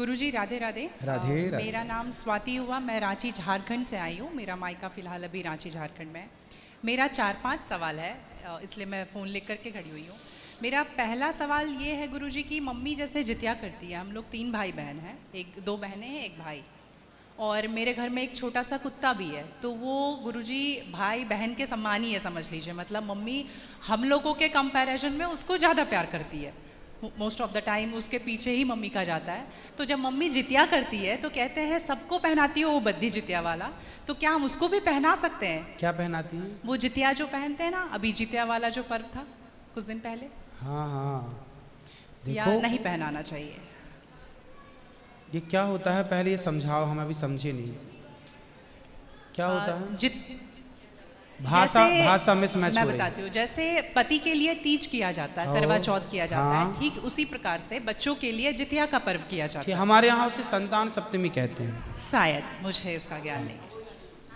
गुरुजी राधे राधे। राधे राधे। मेरा नाम स्वाति हुआ, मैं रांची झारखंड से आई हूँ। मेरा मायका फ़िलहाल अभी रांची झारखंड में है। मेरा 4-5 सवाल है, इसलिए मैं फ़ोन लेकर करके खड़ी हुई हूँ। मेरा पहला सवाल ये है गुरुजी कि मम्मी जैसे जितिया करती है, हम लोग 3 भाई बहन हैं, 2 बहनें हैं, 1 भाई, और मेरे घर में एक छोटा सा कुत्ता भी है। तो वो गुरुजी भाई बहन के समान ही है, समझ लीजिए। मतलब मम्मी हम लोगों के कंपैरिजन में उसको ज़्यादा प्यार करती है। मोस्ट ऑफ द टाइम उसके पीछे ही मम्मी का जाता है। तो जब मम्मी जितिया करती है तो कहते हैं सबको पहनाती हो वो बद्दी जितिया वाला, तो क्या हम उसको भी पहना सकते हैं? क्या पहनाती हैं? वो जितिया जो पहनते हैं ना, अभी जितिया वाला जो पर्व था कुछ दिन पहले। हाँ हाँ, या देखो नहीं पहनाना चाहिए? ये क्या होता है, पहले ये समझाओ, हम अभी समझे नहीं क्या होता है। भाषा मिसमैच हो रही है। मैं बताती हूँ। जैसे पति के लिए तीज किया जाता है, करवा चौथ किया जाता है, ठीक उसी प्रकार से बच्चों के लिए जितिया का पर्व किया जाता है। हमारे यहाँ उसे संतान सप्तमी कहते हैं शायद, मुझे इसका ज्ञान नहीं।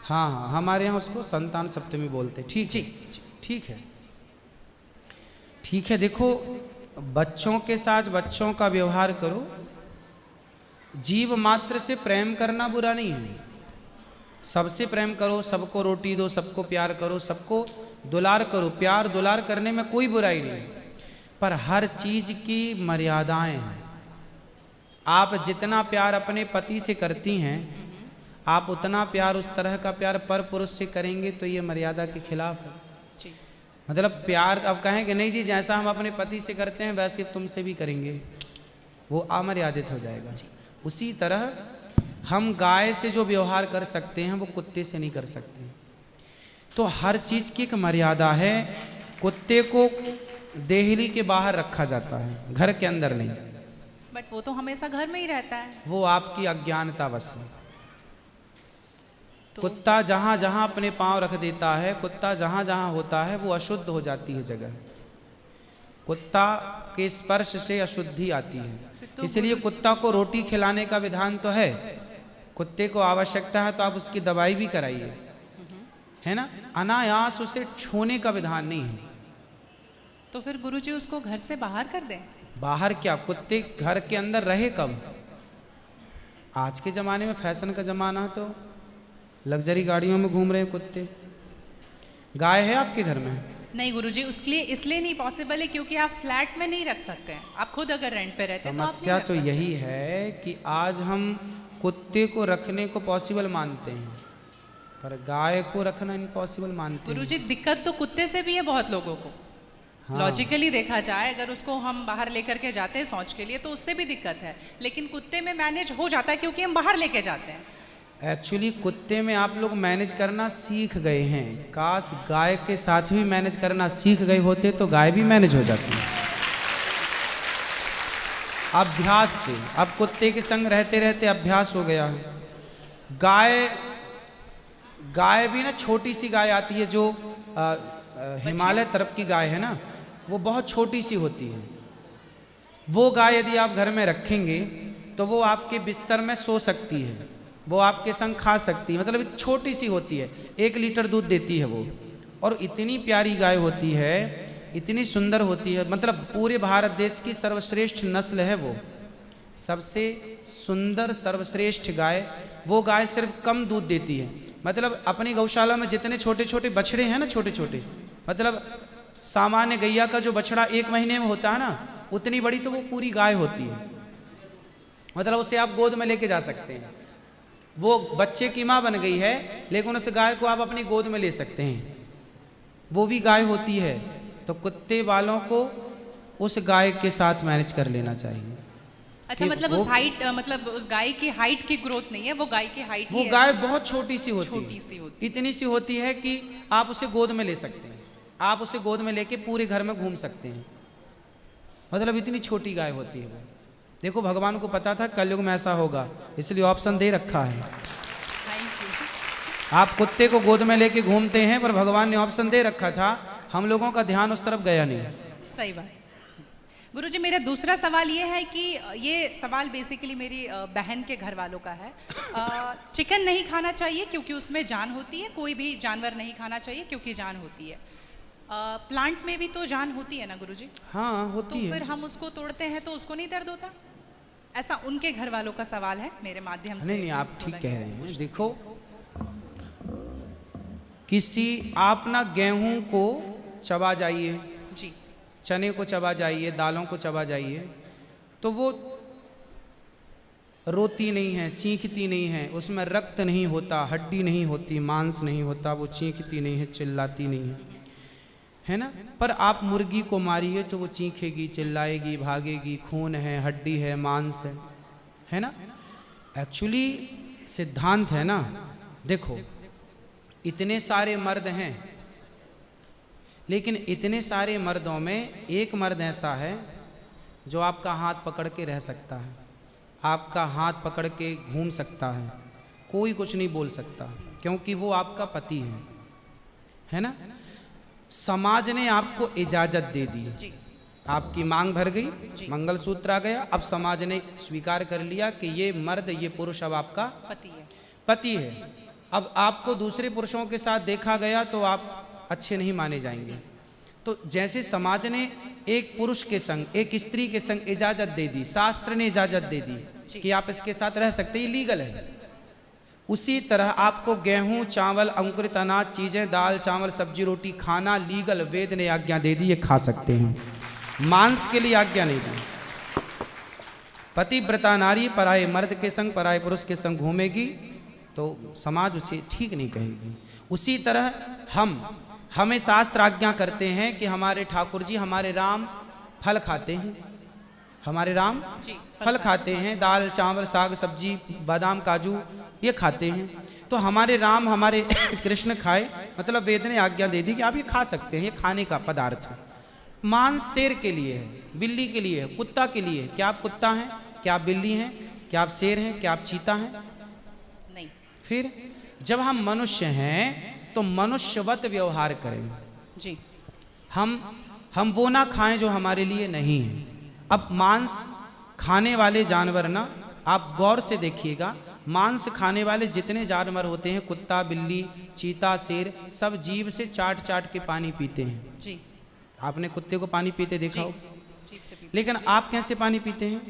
हाँ हाँ, हमारे यहाँ उसको संतान सप्तमी बोलते हैं। ठीक जी, ठीक है, ठीक है। देखो, बच्चों के साथ बच्चों का व्यवहार करो। जीव मात्र से प्रेम करना बुरा नहीं है। सबसे प्रेम करो, सबको रोटी दो, सबको प्यार करो, सबको दुलार करो। प्यार दुलार करने में कोई बुराई नहीं, पर हर चीज की मर्यादाएं हैं। आप जितना प्यार अपने पति से करती हैं, आप उतना प्यार, उस तरह का प्यार पर पुरुष से करेंगे तो ये मर्यादा के खिलाफ है। मतलब प्यार अब कहें कि नहीं जी, जैसा हम अपने पति से करते हैं वैसे तुमसे भी करेंगे, वो अमर्यादित हो जाएगा। उसी तरह हम गाय से जो व्यवहार कर सकते हैं वो कुत्ते से नहीं कर सकते। तो हर चीज की एक मर्यादा है। कुत्ते को देहली के बाहर रखा जाता है, घर के अंदर नहीं। बट वो तो हमेशा घर में ही रहता है। वो आपकी अज्ञानतावश है। तो कुत्ता जहां जहां अपने पांव रख देता है, कुत्ता जहां जहां होता है, वो अशुद्ध हो जाती है जगह। कुत्ता के स्पर्श से अशुद्धि आती है। इसलिए कुत्ता को रोटी खिलाने का विधान तो है। कुत्ते को आवश्यकता है तो आप उसकी दवाई भी कराइए, है ना। अनायास उसे छूने का विधान नहीं है। तो फिर गुरुजी उसको घर से बाहर कर दें? बाहर क्या, कुत्ते घर के अंदर रहे कब? आज के जमाने में फैशन का जमाना, तो लग्जरी गाड़ियों में घूम रहे हैं कुत्ते। गाय है आपके घर में? नहीं गुरुजी, उसके लिए इसलिए नहीं पॉसिबल है क्योंकि आप फ्लैट में नहीं रख सकते हैं। आप खुद अगर रेंट पे रहते हैं तो समस्या तो यही है कि आज हम कुत्ते को रखने को पॉसिबल मानते हैं, पर गाय को रखना इम्पॉसिबल मानते हैं। गुरुजी, दिक्कत तो कुत्ते से भी है बहुत लोगों को। हाँ। लॉजिकली देखा जाए, अगर उसको हम बाहर लेकर के जाते हैं शौच के लिए तो उससे भी दिक्कत है, लेकिन कुत्ते में मैनेज हो जाता है क्योंकि हम बाहर लेके जाते हैं। एक्चुअली कुत्ते में आप लोग मैनेज करना सीख गए हैं। काश गाय के साथ भी मैनेज करना सीख गए होते तो गाय भी मैनेज हो जाती है अभ्यास से। अब कुत्ते के संग रहते रहते अभ्यास हो गया। गाय भी ना, छोटी सी गाय आती है जो हिमालय तरफ की गाय है ना, वो बहुत छोटी सी होती है। वो गाय यदि आप घर में रखेंगे तो वो आपके बिस्तर में सो सकती है, वो आपके संग खा सकती है। मतलब इतनी छोटी सी होती है, 1 लीटर दूध देती है वो, और इतनी प्यारी गाय होती है, इतनी सुंदर होती है। मतलब पूरे भारत देश की सर्वश्रेष्ठ नस्ल है वो, सबसे सुंदर सर्वश्रेष्ठ गाय। वो गाय सिर्फ कम दूध देती है। मतलब अपनी गौशाला में जितने छोटे छोटे बछड़े हैं ना, छोटे छोटे, मतलब सामान्य गैया का जो बछड़ा 1 महीने में होता है ना, उतनी बड़ी तो वो पूरी गाय होती है। मतलब उसे आप गोद में लेके जा सकते हैं। वो बच्चे की माँ बन गई है, लेकिन उस गाय को आप अपनी गोद में ले सकते हैं, वो भी गाय होती है। तो कुत्ते वालों को उस गाय के साथ मैनेज कर लेना चाहिए। अच्छा, मतलब उस हाइट, मतलब उस गाय की हाइट की ग्रोथ नहीं है, वो गाय की हाइट, वो गाय बहुत छोटी सी होती है, इतनी सी होती है कि आप उसे गोद में ले सकते हैं। आप उसे गोद में लेके पूरे घर में घूम सकते हैं। मतलब इतनी छोटी गाय होती है वो। देखो, भगवान को पता था कलयुग में ऐसा होगा, इसलिए ऑप्शन दे रखा है। आप कुत्ते को गोद में लेके घूमते हैं, पर भगवान ने ऑप्शन दे रखा था, हम लोगों का ध्यान उस तरफ गया नहीं। सही बात। गुरुजी, मेरा दूसरा सवाल ये है कि ये सवाल बेसिकली मेरी बहन के घर वालों का है। चिकन नहीं खाना चाहिए क्योंकि उसमें जान होती है, कोई भी जानवर नहीं खाना चाहिए क्योंकि जान होती है। प्लांट में भी तो जान होती है ना गुरुजी? हाँ होती है। तो फिर हम उसको तोड़ते हैं तो उसको नहीं दर्द होता? ऐसा उनके घर वालों का सवाल है, मेरे माध्यम से। नहीं नहीं, आप ठीक बोला कह गया। रहे हैं। देखो, किसी आप ना गेहूं को चबा जाइए, जी चने को चबा जाइए, दालों को चबा जाइए, तो वो रोती नहीं है, चीखती नहीं है, उसमें रक्त नहीं होता, हड्डी नहीं होती, मांस नहीं होता, वो चीखती नहीं है, चिल्लाती नहीं है ना। पर आप मुर्गी को मारिए तो वो चीखेगी, चिल्लाएगी, भागेगी, खून है, हड्डी है, मांस है ना। एक्चुअली सिद्धांत है ना। देखो, इतने सारे मर्द हैं, लेकिन इतने सारे मर्दों में एक मर्द ऐसा है जो आपका हाथ पकड़ के रह सकता है, आपका हाथ पकड़ के घूम सकता है, कोई कुछ नहीं बोल सकता, क्योंकि वो आपका पति है ना। समाज ने आपको इजाजत दे दी, जी आपकी मांग भर गई, मंगलसूत्र आ गया, अब समाज ने स्वीकार कर लिया कि ये मर्द, ये पुरुष अब आपका पति है। अब आपको दूसरे पुरुषों के साथ देखा गया तो आप अच्छे नहीं माने जाएंगे। तो जैसे समाज ने एक पुरुष के संग, एक स्त्री के संग इजाजत दे दी, शास्त्र ने इजाजत दे दी कि आप इसके साथ रह सकते, ये लीगल है, उसी तरह आपको गेहूं, चावल, अंकुरित अनाज चीजें, दाल, चावल, सब्जी, रोटी खाना लीगल, वेद ने आज्ञा दे दी, ये खा सकते हैं। मांस के लिए आज्ञा नहीं दी। पतिव्रता नारी पराये मर्द के संग, पराये पुरुष के संग घूमेगी तो समाज उसे ठीक नहीं कहेगी। उसी तरह हमें शास्त्र आज्ञा करते हैं कि हमारे ठाकुर जी, हमारे राम फल खाते हैं, हमारे राम फल खाते हैं, दाल, चावल, साग, सब्जी, बादाम, काजू ये खाते हैं। तो हमारे राम, हमारे कृष्ण खाए, मतलब वेद ने आज्ञा दे दी कि आप ये खा सकते हैं, ये खाने का पदार्थ है। मांस शेर के लिए है, बिल्ली के लिए है, कुत्ता के लिए है। क्या आप कुत्ता हैं? क्या आप बिल्ली हैं? क्या आप शेर हैं? क्या आप चीता हैं? नहीं। फिर जब हम मनुष्य हैं तो मनुष्यवत व्यवहार करें जी। हम वो ना खाएं जो हमारे लिए नहीं है। अब मांस खाने वाले जानवर ना, आप गौर से देखिएगा, मांस खाने वाले जितने जानवर होते हैं, कुत्ता, बिल्ली, चीता, शेर, सब जीभ से चाट चाट के पानी पीते हैं। जी। आपने कुत्ते को पानी पीते देखा हो? जीभ से पीते। लेकिन आप कैसे पानी पीते हैं?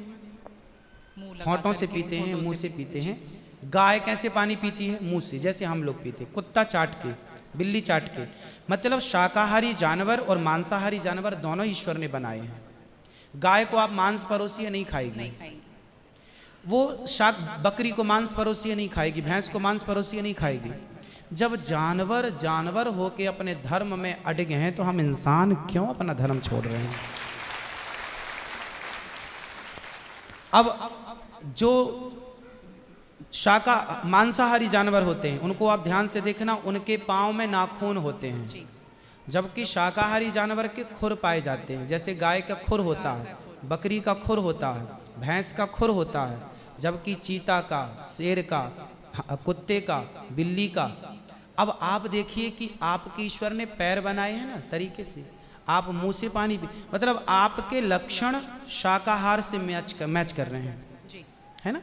मुंह लगा होंठों से करके, पीते हैं, होंठों मुंह से पीते पीते हैं। गाय कैसे पानी पीती है? मुंह से, जैसे हम लोग पीते। कुत्ता चाट के, बिल्ली चाट के। मतलब शाकाहारी जानवर और मांसाहारी जानवर दोनों ईश्वर ने बनाए हैं। गाय को आप मांस परोसिए नहीं खाएगी, नहीं खाएंगे। वो बकरी को मांस परोसिए नहीं खाएगी, भैंस को मांस परोसिए नहीं खाएगी। जब जानवर जानवर होके अपने धर्म में अड़े हैं, तो हम इंसान क्यों अपना धर्म छोड़ रहे हैं? अब जो मांसाहारी जानवर होते हैं, उनको आप ध्यान से देखना, उनके पाँव में नाखून होते हैं, जबकि शाकाहारी जानवर के खुर पाए जाते हैं। जैसे गाय का खुर होता है, बकरी का खुर होता है, भैंस का खुर होता है, जबकि चीता का, शेर का, कुत्ते का, बिल्ली का। अब आप देखिए कि आपके ईश्वर ने पैर बनाए हैं ना तरीके से, आप मुंह से पानी पी, मतलब आपके लक्षण शाकाहार से मैच कर रहे हैं, है ना।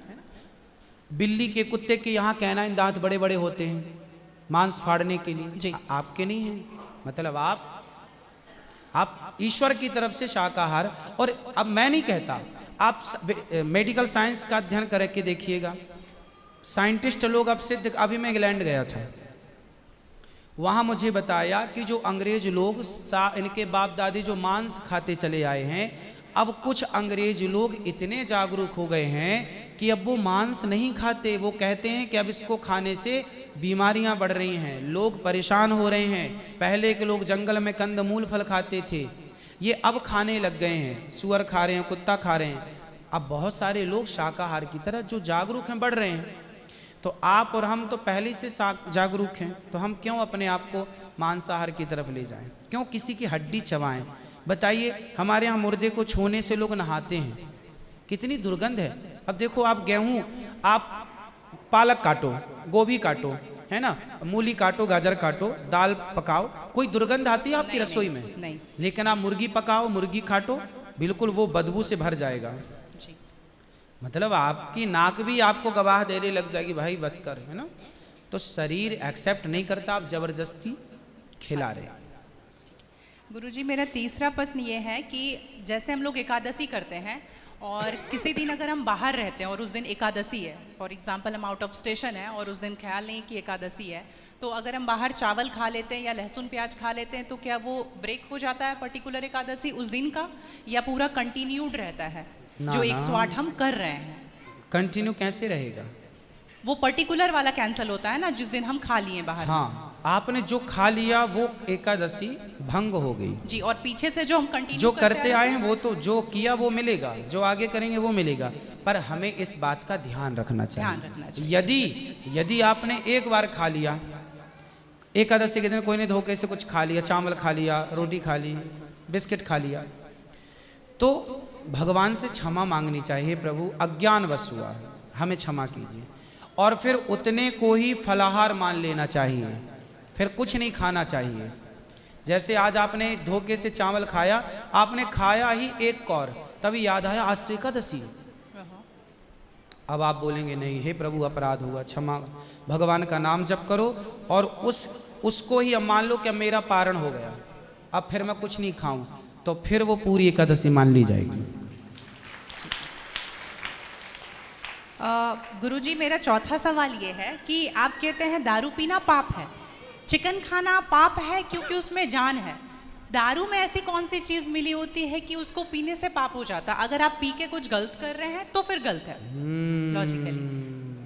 बिल्ली के, कुत्ते के यहाँ कैनाइन दांत बड़े बड़े होते हैं मांस फाड़ने के लिए, आपके नहीं है। मतलब आप ईश्वर की तरफ से शाकाहार। और अब मैं नहीं कहता, आप मेडिकल साइंस का अध्ययन करके देखिएगा, साइंटिस्ट लोग अब सिद्ध, अभी मैं इंग्लैंड गया था, वहाँ मुझे बताया कि जो अंग्रेज लोग इनके बाप दादी जो मांस खाते चले आए हैं, अब कुछ अंग्रेज लोग इतने जागरूक हो गए हैं कि अब वो मांस नहीं खाते। वो कहते हैं कि अब इसको खाने से बीमारियां बढ़ रही हैं, लोग परेशान हो रहे हैं। पहले के लोग जंगल में कंदमूल फल खाते थे, ये अब खाने लग गए हैं, सुअर खा रहे हैं, कुत्ता खा रहे हैं। अब बहुत सारे लोग शाकाहार की तरह जो जागरूक हैं बढ़ रहे हैं। तो आप और हम तो पहले से जागरूक हैं, तो हम क्यों अपने आप को मांसाहार की तरफ ले जाएं? क्यों किसी की हड्डी चबाएं? बताइए, हमारे यहाँ मुर्दे को छूने से लोग नहाते हैं, कितनी दुर्गंध है। अब देखो, आप गेहूं, आप पालक काटो, गोभी काटो, है ना, मूली काटो, गाजर काटो, दाल पकाओ, कोई दुर्गंध आती है आपकी रसोई में? नहीं। लेकिन आप मुर्गी पकाओ, मुर्गी काटो, बिल्कुल वो बदबू से भर जाएगा। मतलब आपकी नाक भी आपको गवाह देने लग जाएगी, भाई बस कर, है ना। तो शरीर एक्सेप्ट नहीं करता, आप जबरदस्ती खिला रहे। गुरुजी, मेरा तीसरा प्रश्न ये है कि जैसे हम लोग एकादशी करते हैं और किसी दिन अगर हम बाहर रहते हैं और उस दिन एकादशी है, फॉर एग्जांपल हम आउट ऑफ स्टेशन है और उस दिन ख्याल नहीं कि एकादशी है, तो अगर हम बाहर चावल खा लेते हैं या लहसुन प्याज खा लेते हैं तो क्या वो ब्रेक हो जाता है पर्टिकुलर एकादशी उस दिन का, या पूरा कंटिन्यूड रहता है ना, जो ना। 108 हम कर रहे हैं? कंटिन्यू कैसे रहेगा? वो पर्टिकुलर वाला कैंसिल होता है ना जिस दिन हम खा लिए बाहर। हाँ, आपने जो खा लिया वो एकादशी भंग हो गई जी, और पीछे से जो हम कंटिन्यू जो करते आए हैं वो तो जो किया वो मिलेगा, जो आगे करेंगे वो मिलेगा। पर हमें इस बात का ध्यान रखना चाहिए। यदि आपने एक बार खा लिया, एकादशी के दिन कोई ने धोखे से कुछ खा लिया, चावल खा लिया, रोटी खा ली, बिस्किट खा लिया, तो भगवान से क्षमा मांगनी चाहिए, प्रभु अज्ञानवश हुआ है, हमें क्षमा कीजिए। और फिर उतने को ही फलाहार मान लेना चाहिए, फिर कुछ नहीं खाना चाहिए। जैसे आज आपने धोखे से चावल खाया, आपने खाया ही एक कौर, तभी याद आया आज तो एकादशी है। अब आप बोलेंगे नहीं, हे प्रभु अपराध हुआ, क्षमा, भगवान का नाम जप करो और उसको ही अब मान लो कि अब मेरा पारण हो गया, अब फिर मैं कुछ नहीं खाऊं, तो फिर वो पूरी एकादशी मान ली जाएगी। गुरुजी, मेरा चौथा सवाल ये है कि आप कहते हैं दारू पीना पाप है, चिकन खाना पाप है क्योंकि उसमें जान है। दारू में ऐसी कौन सी चीज़ मिली होती है कि उसको पीने से पाप हो जाता? अगर आप पी के कुछ गलत कर रहे हैं तो फिर गलत है लॉजिकली,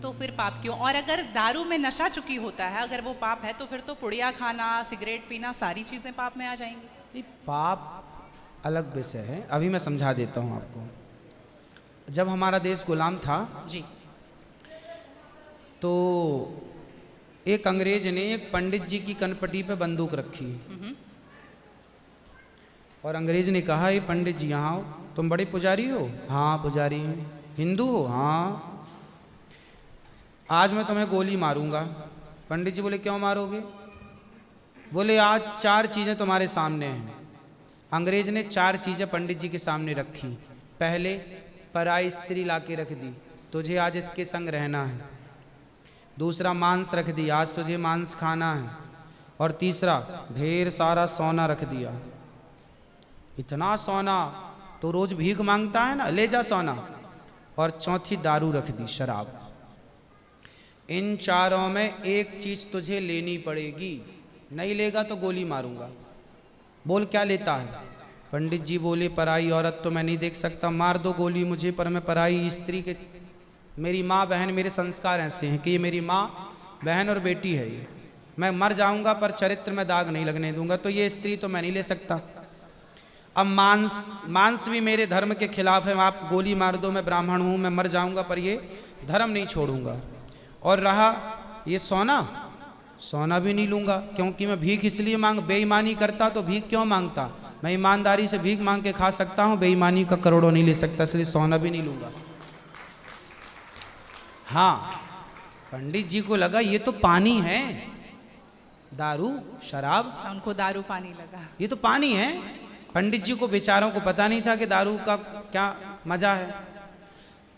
तो फिर पाप क्यों? और अगर दारू में नशा चुकी होता है, अगर वो पाप है, तो फिर तो पुड़िया खाना, सिगरेट पीना, सारी चीज़ें पाप में आ जाएंगी। पाप अलग विषय है, अभी मैं समझा देता हूँ आपको। जब हमारा देश गुलाम था जी, तो एक अंग्रेज ने एक पंडित जी की कनपटी पे बंदूक रखी और अंग्रेज ने कहा, ये पंडित जी यहाँ आओ, तुम बड़े पुजारी हो? हाँ पुजारी हैं। हिंदू हो? हाँ। आज मैं तुम्हें गोली मारूंगा। पंडित जी बोले, क्यों मारोगे? बोले, आज 4 चीज़ें तुम्हारे सामने हैं। अंग्रेज ने 4 चीज़ें पंडित जी के सामने रखी। पहले, पराई स्त्री लाके रख दी, तुझे आज इसके संग रहना है। दूसरा, मांस रख दिया, आज तुझे मांस खाना है। और तीसरा, ढेर सारा सोना रख दिया। इतना सोना तो रोज भीख मांगता है ना, ले जा सोना। और चौथी, दारू रख दी, शराब। इन 4 में एक चीज तुझे लेनी पड़ेगी, नहीं लेगा तो गोली मारूंगा। बोल क्या लेता है? पंडित जी बोले, पराई औरत तो मैं नहीं देख सकता, मार दो गोली मुझे, पर मैं पराई स्त्री के, मेरी माँ बहन, मेरे संस्कार ऐसे हैं कि ये मेरी माँ बहन और बेटी है, ये मैं मर जाऊंगा पर चरित्र में दाग नहीं लगने दूंगा, तो ये स्त्री तो मैं नहीं ले सकता। अब मांस भी मेरे धर्म के खिलाफ है, आप गोली मार दो, मैं ब्राह्मण हूँ, मैं मर जाऊंगा पर ये धर्म नहीं छोड़ूंगा। और रहा ये सोना भी नहीं लूंगा, क्योंकि मैं भीख इसलिए बेईमानी करता तो भीख क्यों मांगता? मैं ईमानदारी से भीख मांग के खा सकता हूँ, बेईमानी का करोड़ों नहीं ले सकता, इसलिए सोना भी नहीं लूंगा। हाँ, पंडित जी को लगा ये तो पानी है, दारू शराब, उनको दारू पानी लगा, ये तो पानी है। पंडित जी को बेचारों को पता नहीं था कि दारू का क्या मजा है।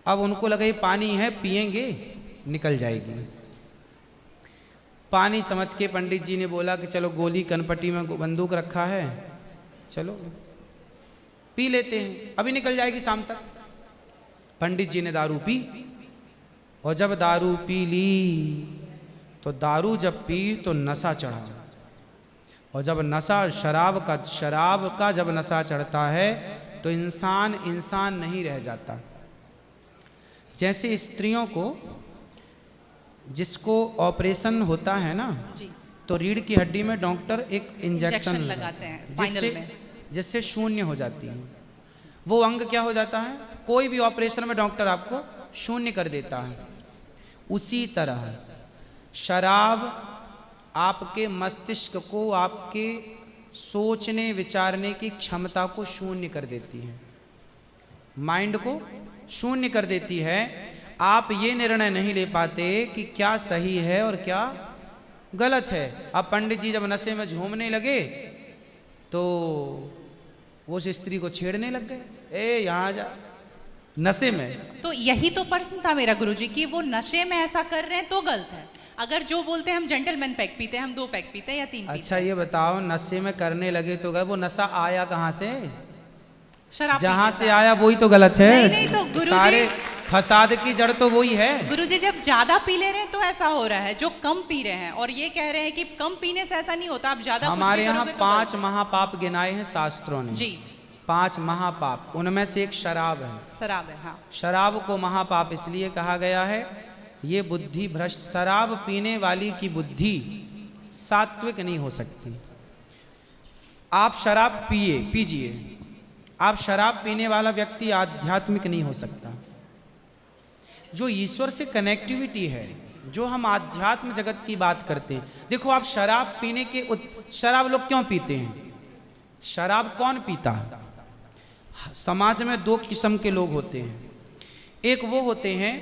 अब उनको लगा ये पानी है, पिएंगे निकल जाएगी। पानी समझ के पंडित जी ने बोला कि चलो गोली कनपटी में बंदूक रखा है, चलो पी लेते हैं, अभी निकल जाएगी शाम तक। पंडित जी ने दारू पी, और जब दारू पी ली तो दारू जब पी तो नशा चढ़ा, और जब नशा शराब का जब नशा चढ़ता है तो इंसान नहीं रह जाता। जैसे स्त्रियों को, जिसको ऑपरेशन होता है ना जी, तो रीढ़ की हड्डी में डॉक्टर एक इंजेक्शन लगाते हैं स्पाइनल में, जिससे शून्य हो जाती है। वो अंग क्या हो जाता है? कोई भी ऑपरेशन में डॉक्टर आपको शून्य कर देता है। उसी तरह शराब आपके मस्तिष्क को, आपके सोचने विचारने की क्षमता को शून्य कर देती है, माइंड को शून्य कर देती है। आप ये निर्णय नहीं ले पाते कि क्या सही है और क्या गलत है। अब पंडित जी जब नशे में झूमने लगे तो वो उस स्त्री को छेड़ने लग गए, ए यहाँ जा, नशे में। तो यही तो प्रश्न था मेरा गुरुजी कि वो नशे में ऐसा कर रहे हैं तो गलत है। अगर जो बोलते हैं हम जेंटलमैन पैक पीते हैं, हम 2 पैक पीते हैं या 3 पीते हैं। अच्छा ये बताओ, नशे में करने लगे तो गए, वो नशा आया कहाँ से? शराब जहां पीने से का। आया वही तो गलत है। नहीं, नहीं, तो गुरुजी- सारे फसाद की जड़ तो वही है। गुरुजी जब ज्यादा पी ले रहे हैं तो ऐसा हो रहा है, जो कम पी रहे हैं और ये कह रहे हैं कि कम पीने से ऐसा नहीं होता, आप ज्यादा कुछ हमारे भी यहाँ करोगे तो 5 महापाप गिनाए हैं शास्त्रों ने। जी 5 महापाप, उनमें से एक शराब है। शराब है, हाँ। शराब को महापाप इसलिए कहा गया है, ये बुद्धि भ्रष्ट, शराब पीने वाली की बुद्धि सात्विक नहीं हो सकती। आप शराब पीजिए, आप शराब पीने वाला व्यक्ति आध्यात्मिक नहीं हो सकता। जो ईश्वर से कनेक्टिविटी है, जो हम आध्यात्म जगत की बात करते हैं, देखो आप शराब पीने के शराब लोग क्यों पीते हैं? शराब कौन पीता है? समाज में 2 किस्म के लोग होते हैं। एक वो होते हैं,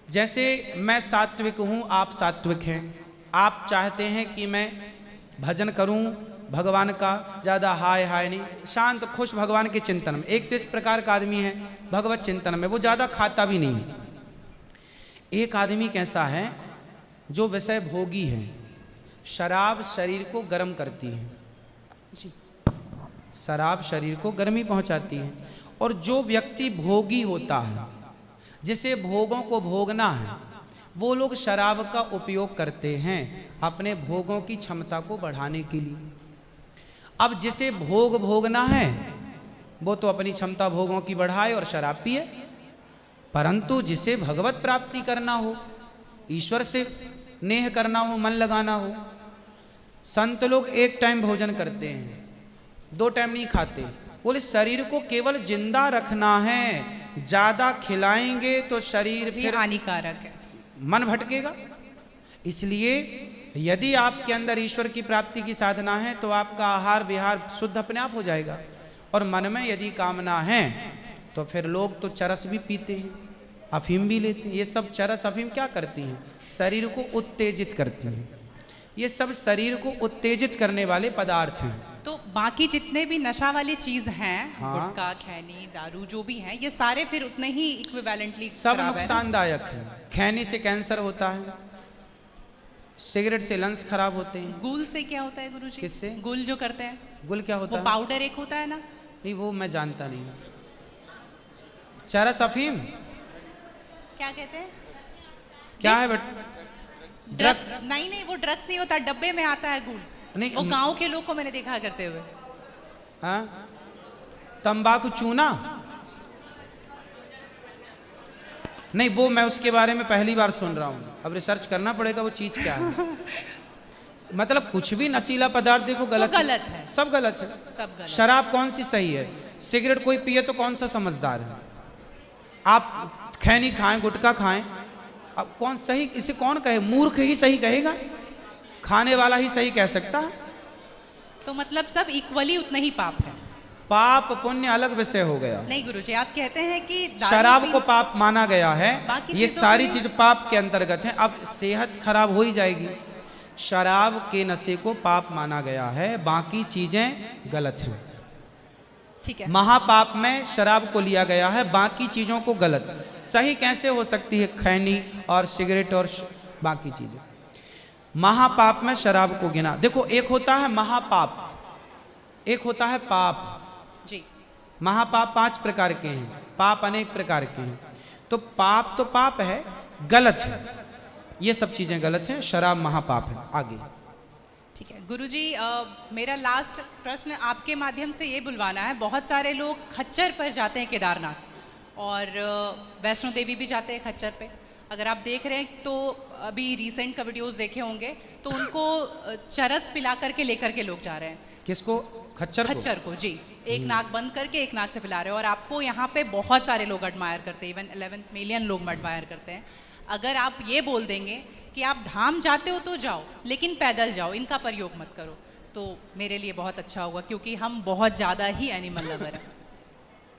जैसे मैं सात्विक हूँ, आप सात्विक हैं, आप चाहते हैं कि मैं भजन करूँ भगवान का, ज़्यादा हाय हाय नहीं, शांत खुश भगवान के चिंतन में। एक तो इस प्रकार का आदमी है भगवत चिंतन में, वो ज़्यादा खाता भी नहीं। एक आदमी कैसा है जो विषय भोगी है। शराब शरीर को गर्म करती है जी। शराब शरीर को गर्मी पहुंचाती है। और जो व्यक्ति भोगी होता है, जिसे भोगों को भोगना है, वो लोग शराब का उपयोग करते हैं अपने भोगों की क्षमता को बढ़ाने के लिए। अब जिसे भोग भोगना है वो तो अपनी क्षमता भोगों की बढ़ाए और शराब पिए, परंतु जिसे भगवत प्राप्ति करना हो, ईश्वर से नेह करना हो, मन लगाना हो, संत लोग एक टाइम भोजन करते हैं, 2 टाइम नहीं खाते। बोले शरीर को केवल जिंदा रखना है, ज्यादा खिलाएंगे तो शरीर ये फिर हानिकारक है। मन भटकेगा। इसलिए यदि आपके अंदर ईश्वर की प्राप्ति की साधना है तो आपका आहार विहार शुद्ध अपने आप हो जाएगा। और मन में यदि कामना है तो फिर लोग तो चरस भी पीते हैं, अफीम भी लेते हैं। ये सब चरस अफीम क्या करती हैं? शरीर को उत्तेजित करती हैं। ये सब शरीर को उत्तेजित करने वाले पदार्थ हैं। तो बाकी जितने भी नशा वाली चीज हैं, हाँ। गुटखा, खैनी, दारू जो भी हैं, ये सारे फिर उतने ही इक्विवेलेंटली सब नुकसानदायक है। खैनी से कैंसर होता है, सिगरेट से लंग्स खराब होते हैं। गुल से क्या होता है गुरुजी? किससे? गुल जो करते हैं, गुल क्या होता वो है? पाउडर एक होता है ना। नहीं वो मैं जानता नहीं। चरस अफीम क्या कहते हैं? क्या है बेटा? ड्रग्स? नहीं नहीं, वो ड्रग्स नहीं होता, डब्बे में आता है गुल। नहीं, वो गांव के लोग को मैंने देखा करते हुए। हाँ, तंबाकू चूना? नहीं वो मैं उसके बारे में पहली बार सुन रहा हूँ, अब रिसर्च करना पड़ेगा वो चीज क्या है। मतलब कुछ भी नशीला पदार्थ देखो गलत तो गलत है। सब गलत है। सब गलत। शराब कौन सी सही है? सिगरेट कोई पिए तो कौन सा समझदार है? आप खैनी खाएं, गुटखा खाएं, अब कौन सही? इसे कौन कहे? मूर्ख ही सही कहेगा, खाने वाला ही सही कह सकता है। तो मतलब सब इक्वली उतना ही पाप है। पाप पुण्य अलग विषय हो गया। नहीं गुरुजी, आप कहते हैं कि दारू शराब को पी- पाप माना गया है, बाकी ये चीजों सारी में- चीज पाप के अंतर्गत है। अब सेहत खराब हो ही जाएगी। शराब के नशे को पाप माना गया है, बाकी चीजें गलत हैं। ठीक है। महापाप में शराब को लिया गया है, बाकी चीजों को गलत। सही कैसे हो सकती है खैनी और सिगरेट और बाकी चीजें? महापाप में शराब को गिना। देखो एक होता है महापाप, एक होता है पाप। जी। महापाप 5 प्रकार के हैं, पाप अनेक प्रकार के हैं। तो पाप है, गलत है, ये सब चीजें गलत हैं। शराब महापाप है। आगे ठीक है गुरुजी, मेरा लास्ट प्रश्न आपके माध्यम से ये बुलवाना है। बहुत सारे लोग खच्चर पर जाते हैं केदारनाथ, और वैष्णो देवी भी जाते हैं खच्चर पे। अगर आप देख रहे हैं तो अभी रिसेंट का वीडियोस देखे होंगे, तो उनको चरस पिला करके लेकर के लोग जा रहे हैं। किसको? खच्चर को? खच्चर को जी। एक नाक बंद करके एक नाक से पिला रहे हैं, और आपको यहाँ पे बहुत सारे लोग एडमायर करते हैं, इवन 11 मिलियन लोग एडमायर करते हैं। अगर आप ये बोल देंगे कि आप धाम जाते हो तो जाओ, लेकिन पैदल जाओ, इनका प्रयोग मत करो, तो मेरे लिए बहुत अच्छा होगा, क्योंकि हम बहुत ज़्यादा ही एनिमल लवर हैं।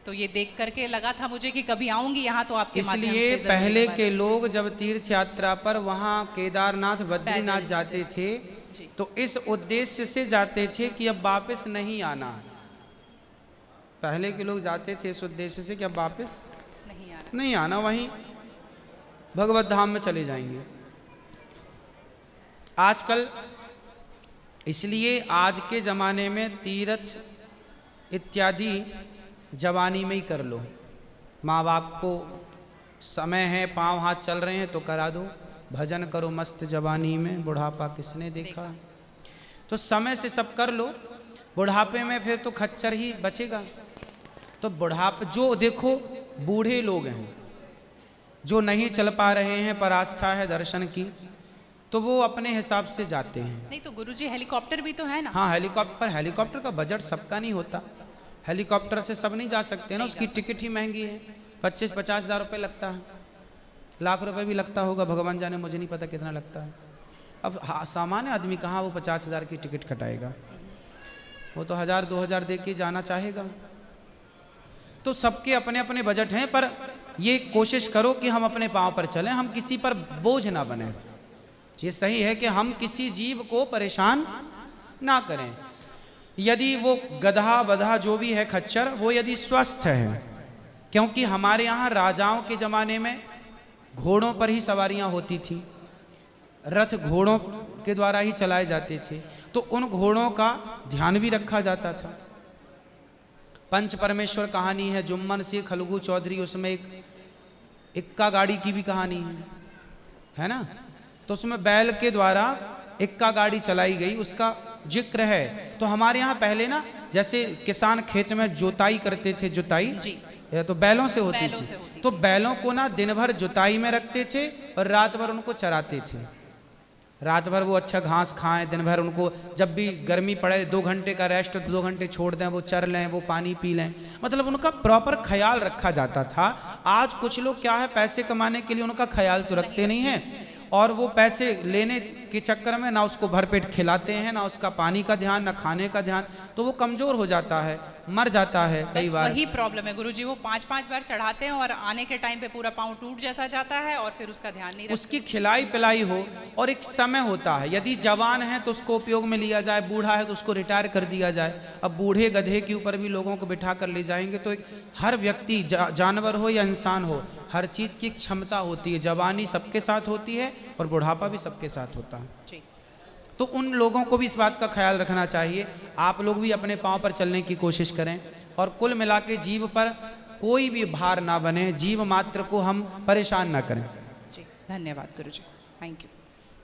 तो ये देख करके लगा था मुझे कि कभी आऊंगी यहाँ तो आपके माध्यम इसलिए से पहले जरूर के लोग जब तीर्थ यात्रा पर वहाँ केदारनाथ बद्रीनाथ पैदल जाते थे, जी। तो इस उद्देश्य से जाते थे कि अब वापस नहीं आना। पहले के लोग जाते थे इस उद्देश्य से कि अब वापस नहीं आ रहा। नहीं आना, वहीं भगवत धाम में चले जाएंगे। आजकल इसलिए आज के ज़माने में तीर्थ इत्यादि जवानी में ही कर लो। माँ बाप को समय है, पाँव हाथ चल रहे हैं तो करा दो, भजन करो मस्त जवानी में, बुढ़ापा किसने देखा। तो समय से सब कर लो, बुढ़ापे में फिर तो खच्चर ही बचेगा। तो बुढ़ापे जो देखो बूढ़े लोग हैं जो नहीं चल पा रहे हैं पर आस्था है दर्शन की, तो वो अपने हिसाब से जाते हैं। नहीं तो गुरुजी हेलीकॉप्टर भी तो है ना। हाँ हेलीकॉप्टर का बजट सबका नहीं होता, हेलीकॉप्टर से सब नहीं जा सकते ना, उसकी टिकट ही महंगी है, 25-50 हज़ार रुपये लगता है, लाख रुपए भी लगता होगा, भगवान जाने, मुझे नहीं पता कितना लगता है। अब सामान्य आदमी कहाँ वो 50 हज़ार की टिकट कटाएगा, वो तो 1000-2000 दे के जाना चाहेगा। तो सबके अपने अपने बजट हैं, पर ये कोशिश करो कि हम अपने पाँव पर चलें, हम किसी पर बोझ ना बने। ये सही है कि हम किसी जीव को परेशान ना करें। यदि वो गधा वधा जो भी है खच्चर, वो यदि स्वस्थ है, क्योंकि हमारे यहाँ राजाओं के ज़माने में घोड़ों पर ही सवारियाँ होती थी, रथ घोड़ों के द्वारा ही चलाए जाते थे, तो उन घोड़ों का ध्यान भी रखा जाता था। पंच परमेश्वर कहानी है, जुम्मन सिंह खलगू चौधरी, उसमें एक इक्का गाड़ी की भी कहानी है ना। तो उसमें बैल के द्वारा इक्का गाड़ी चलाई गई, उसका जिक्र है। तो हमारे यहाँ पहले ना जैसे किसान खेत में जुताई करते थे, जुताई तो बैलों से होती थी, तो बैलों को ना दिन भर जुताई में रखते थे और रात भर उनको चराते थे। रात भर वो अच्छा घास खाएं, दिन भर उनको जब भी गर्मी पड़े 2 घंटे का रेस्ट, 2 घंटे छोड़ दें, वो चर लें, वो पानी पी लें, मतलब उनका प्रॉपर ख्याल रखा जाता था। आज कुछ लोग क्या है, पैसे कमाने के लिए उनका ख्याल तो रखते नहीं हैं, और वो पैसे लेने के चक्कर में ना उसको भरपेट खिलाते हैं, ना उसका पानी का ध्यान, ना खाने का ध्यान, तो वो कमज़ोर हो जाता है, मर जाता है कई बार। वही प्रॉब्लम है गुरुजी, वो 5-5 बार चढ़ाते हैं और आने के टाइम पे पूरा पाँव टूट जैसा जाता है और फिर उसका ध्यान नहीं रखते। उसकी खिलाई पिलाई हो, और एक समय होता है, यदि जवान है तो उसको उपयोग में लिया जाए, बूढ़ा है तो उसको रिटायर कर दिया जाए। अब बूढ़े गधे के ऊपर भी लोगों को बिठा कर ले जाएंगे, तो एक हर व्यक्ति जानवर हो या इंसान हो, हर चीज़ की क्षमता होती है। जवानी सबके साथ होती है और बुढ़ापा भी सबके साथ होता है जी। तो उन लोगों को भी इस बात का ख्याल रखना चाहिए। आप लोग भी अपने पाँव पर चलने की कोशिश करें, और कुल मिला के जीव पर कोई भी भार ना बने, जीव मात्र को हम परेशान ना करें। जी धन्यवाद गुरुजी, थैंक यू।